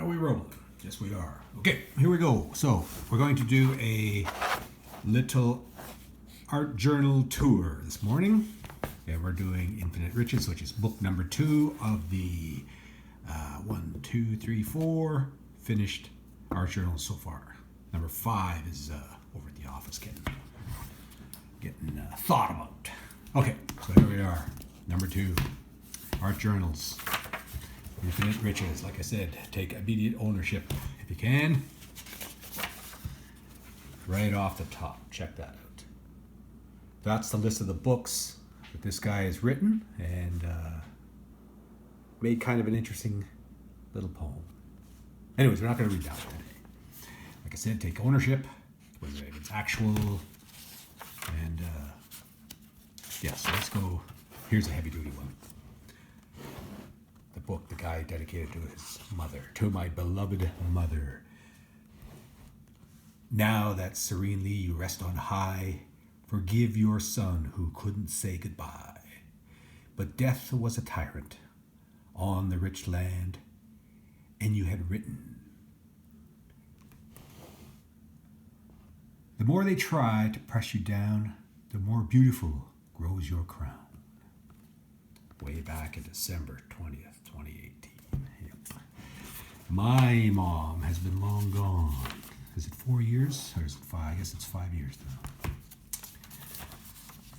Are we rolling? Yes, we are. Okay, here we go. So, we're going to do a little art journal tour this morning. And we're doing Infinite Riches, which is book number 2 of the 4 finished art journals so far. Number 5 is over at the office getting thought about. Okay, so here we are. Number 2, art journals. Infinite Riches. Like I said, take immediate ownership if you can. Right off the top, check that out. That's the list of the books that this guy has written, and made kind of an interesting little poem. Anyways, we're not going to read that one today. Like I said, take ownership, whether it's actual, and yeah, so let's go. Here's a heavy duty one. The book the guy dedicated to his mother, to my beloved mother. Now that serenely you rest on high, forgive your son who couldn't say goodbye. But death was a tyrant on the rich land, and you had written. The more they try to press you down, the more beautiful grows your crown. Way back in December 20th, 2018. Yep. My mom has been long gone. Is it 4 years? Or is it 5? I guess it's 5 years now.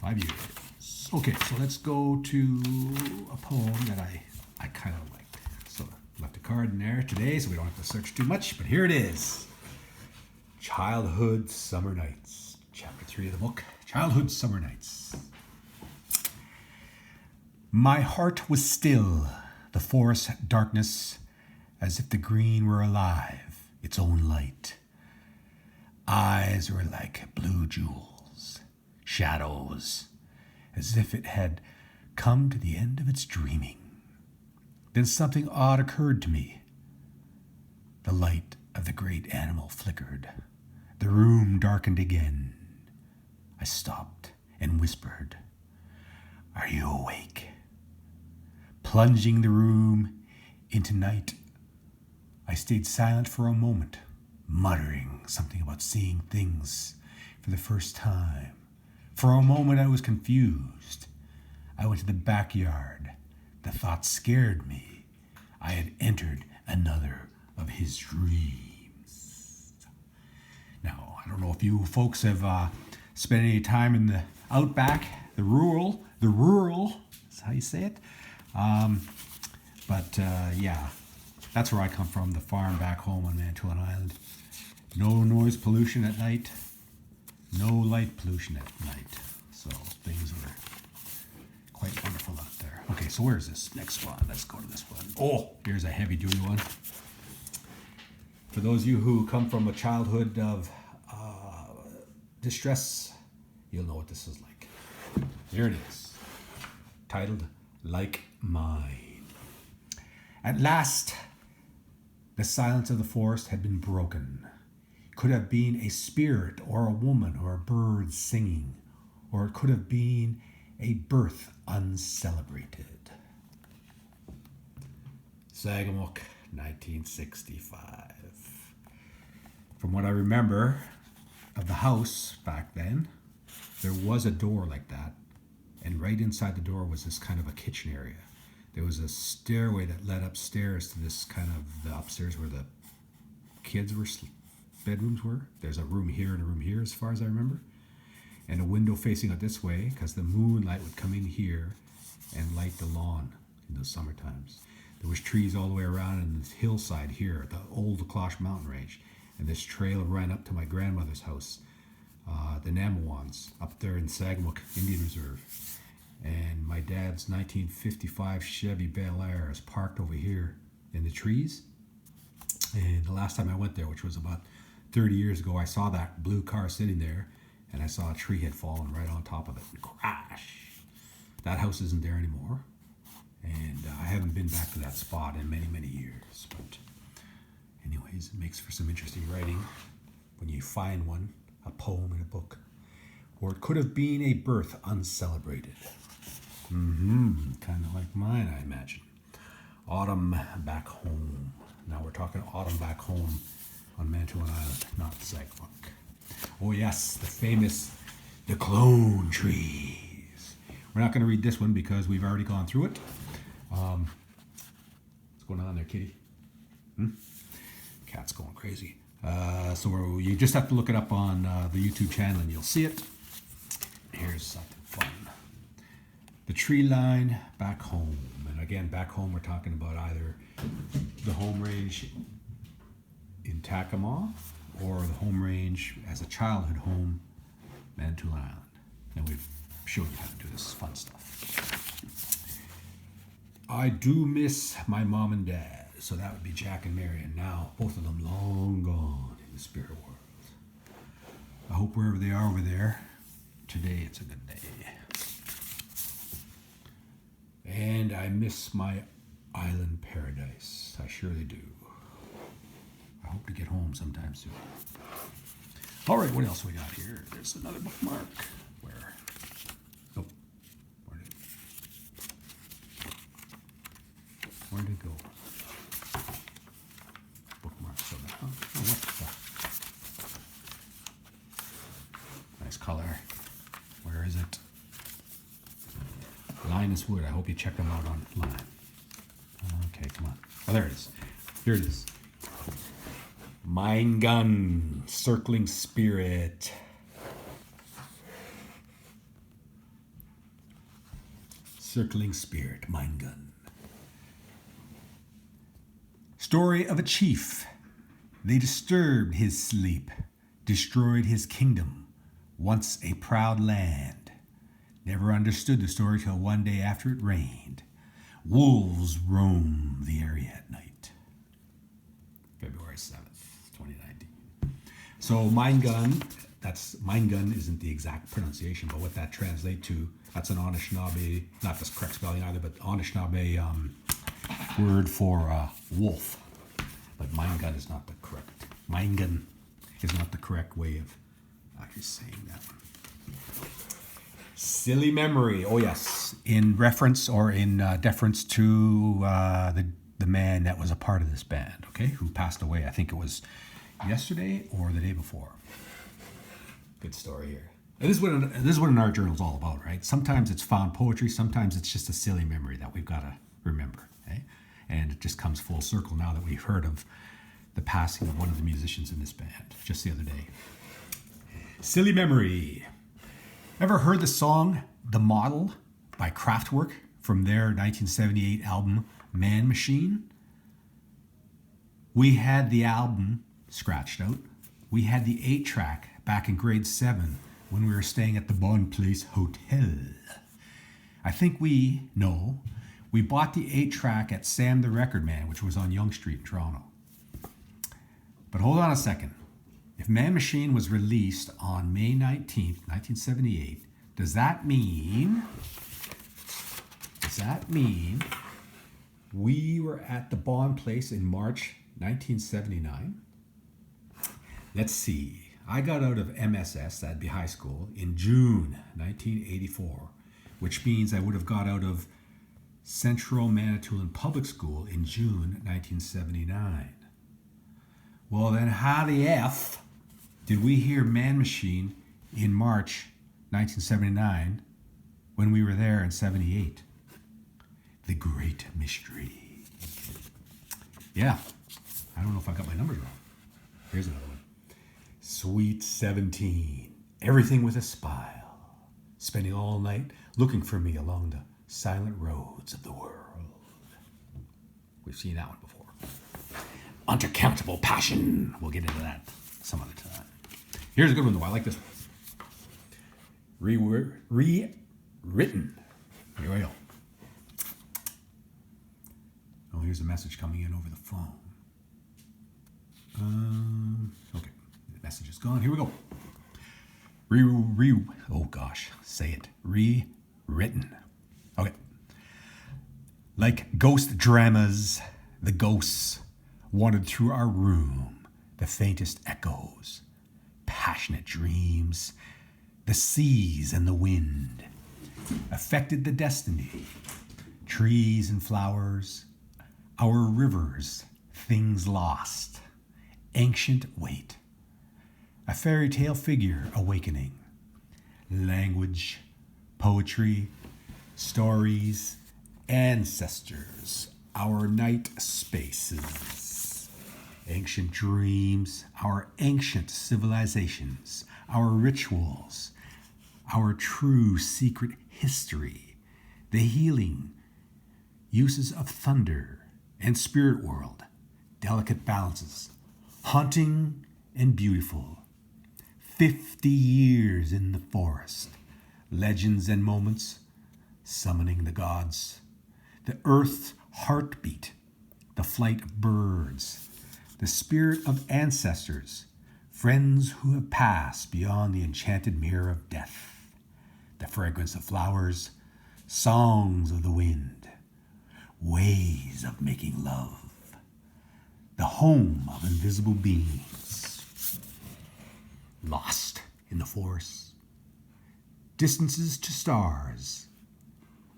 5 years. Okay, so let's go to a poem that I kind of liked. So left a card in there today, so we don't have to search too much, but here it is. Childhood Summer Nights. Chapter 3 of the book. Childhood Summer Nights. My heart was still, the forest darkness, as if the green were alive, its own light. Eyes were like blue jewels, shadows, as if it had come to the end of its dreaming. Then something odd occurred to me. The light of the great animal flickered. The room darkened again. I stopped and whispered, "Are you awake?" Plunging the room into night, I stayed silent for a moment, muttering something about seeing things for the first time. For a moment I was confused. I went to the backyard. The thought scared me. I had entered another of his dreams. Now, I don't know if you folks have spent any time in the outback, the rural, is how you say it. Yeah, that's where I come from, the farm back home on Manitoulin Island. No noise pollution at night, no light pollution at night. So things were quite wonderful out there. Okay, so where's this next one? Let's go to this one. Oh, here's a heavy duty one. For those of you who come from a childhood of distress, you'll know what this is like. Here it is, titled Like Mine. At last, the silence of the forest had been broken. It could have been a spirit or a woman or a bird singing, or it could have been a birth uncelebrated. Sagamok, 1965. From what I remember of the house back then, there was a door like that, and right inside the door was this kind of a kitchen area. There was a stairway that led upstairs to this kind of the upstairs where the kids' bedrooms were. There's a room here and a room here as far as I remember. And a window facing out this way because the moonlight would come in here and light the lawn in the summer times. There was trees all the way around in this hillside here, the old Cloche mountain range. And this trail ran up to my grandmother's house, the Namawans, up there in Sagamok Indian Reserve. And my dad's 1955 Chevy Bel Air is parked over here in the trees. And the last time I went there, which was about 30 years ago, I saw that blue car sitting there, and I saw a tree had fallen right on top of it and crash. That house isn't there anymore, and I haven't been back to that spot in many, many years. But anyways, it makes for some interesting writing when you find one, a poem in a book. Or it could have been a birth uncelebrated. Kind of like mine, I imagine. Autumn Back Home. Now we're talking Autumn Back Home on Manitoulin Island, not Psych Funk. Oh yes, the famous The Clone Trees. We're not going to read this one because we've already gone through it. What's going on there, kitty? Cat's going crazy. So you just have to look it up on the YouTube channel and you'll see it. Here's something fun. The Tree Line Back Home. And again, back home we're talking about either the home range in Takama or the home range as a childhood home, Manitoulin Island. And we've showed you how to do this fun stuff. I do miss my mom and dad. So that would be Jack and Mary, and now both of them long gone in the spirit world. I hope wherever they are over there, today it's a good day. And I miss my island paradise. I surely do. I hope to get home sometime soon. All right, what else we got here? There's another bookmark. Where? Nope. Where'd it go? Oh, what the? Nice color. Where is it? Linus Wood. I hope you check them out online. Okay, come on. Oh, there it is. Here it is. Mine Gun, Circling Spirit. Circling Spirit, Mine Gun. Story of a chief. They disturbed his sleep, destroyed his kingdom, once a proud land. Never understood the story till one day after it rained. Wolves roam the area at night. February 7th, 2019. So Mine Gun, Mine Gun isn't the exact pronunciation, but what that translates to, that's an Anishinaabe, not the correct spelling either, but Anishinaabe word for wolf. But Mine Gun is not the correct. Mine Gun is not the correct way of actually saying that one. Silly Memory. Oh yes, in reference or in deference to the man that was a part of this band. Okay, who passed away. I think it was yesterday or the day before. Good story here. And this is what an art journal is all about, right? Sometimes it's found poetry. Sometimes it's just a silly memory that we've got to remember. Okay? And it just comes full circle now that we've heard of the passing of one of the musicians in this band just the other day. Silly Memory. Ever heard the song The Model by Kraftwerk from their 1978 album Man Machine? We had the album scratched out. We had the 8-track back in grade 7 when we were staying at the Bon Place Hotel. I think we bought the 8-track at Sam the Record Man, which was on Yonge Street in Toronto. But hold on a second. If Man Machine was released on May 19th, 1978, does that mean we were at the Bon Place in March 1979? Let's see. I got out of MSS, that'd be high school, in June 1984, which means I would have got out of Central Manitoulin Public School in June 1979. Well, then how the F did we hear Man Machine in March 1979 when we were there in 78? The Great Mystery. Yeah, I don't know if I got my numbers wrong. Here's another one. Sweet 17, everything with a smile, spending all night looking for me along the silent roads of the world. We've seen that one before. Uncountable Passion. We'll get into that some other time. Here's a good one, though. I like this one. Rewritten. Here we go. Oh, here's a message coming in over the phone. Okay. The message is gone. Here we go. Oh, gosh. Say it. Rewritten. Okay. Like ghost dramas, the ghosts wandered through our room, the faintest echoes, passionate dreams, the seas and the wind affected the destiny, trees and flowers, Our rivers, things lost, ancient weight, a fairy tale figure awakening, language, poetry, stories, ancestors, our night spaces, ancient dreams, our ancient civilizations, our rituals, our true secret history, the healing uses of thunder and spirit world, delicate balances, haunting and beautiful. 50 years in the forest, legends and moments, summoning the gods, the earth's heartbeat, the flight of birds, the spirit of ancestors, friends who have passed beyond the enchanted mirror of death, the fragrance of flowers, songs of the wind, ways of making love, the home of invisible beings, lost in the forest, distances to stars,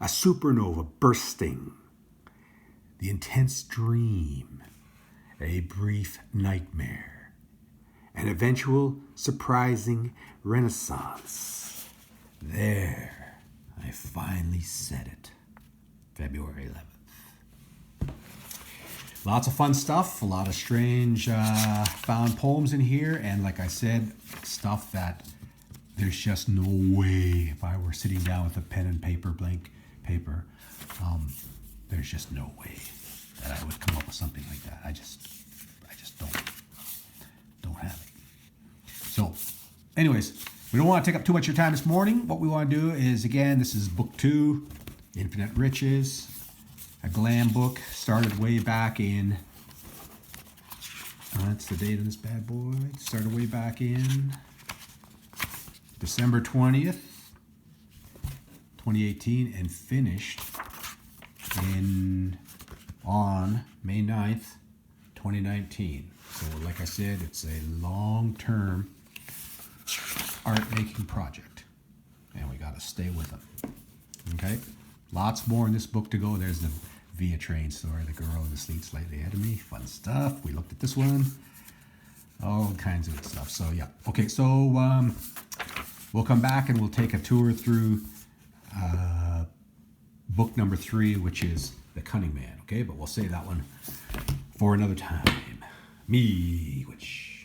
a supernova bursting, the intense dream, a brief nightmare, an eventual surprising renaissance. There, I finally said it. February 11th. Lots of fun stuff, a lot of strange found poems in here, and like I said, stuff that there's just no way, if I were sitting down with a pen and paper, blank paper, there's just no way that I would come up with something like that. I just don't have it. So, anyways, we don't want to take up too much of your time this morning. What we want to do is, again, this is book 2, Infinite Riches, a glam book, started way back in, that's the date of this bad boy, started way back in December 20th, 2018, and finished on May 9th, 2019. So like I said, it's a long-term art-making project, and we got to stay with them. Okay? Lots more in this book to go. There's the Via Train story, the girl in the seat slightly ahead of me. Fun stuff. We looked at this one. All kinds of good stuff. So, yeah. Okay, so we'll come back and we'll take a tour through book number 3, which is The Cunning Man. Okay, but we'll save that one for another time. Me, which...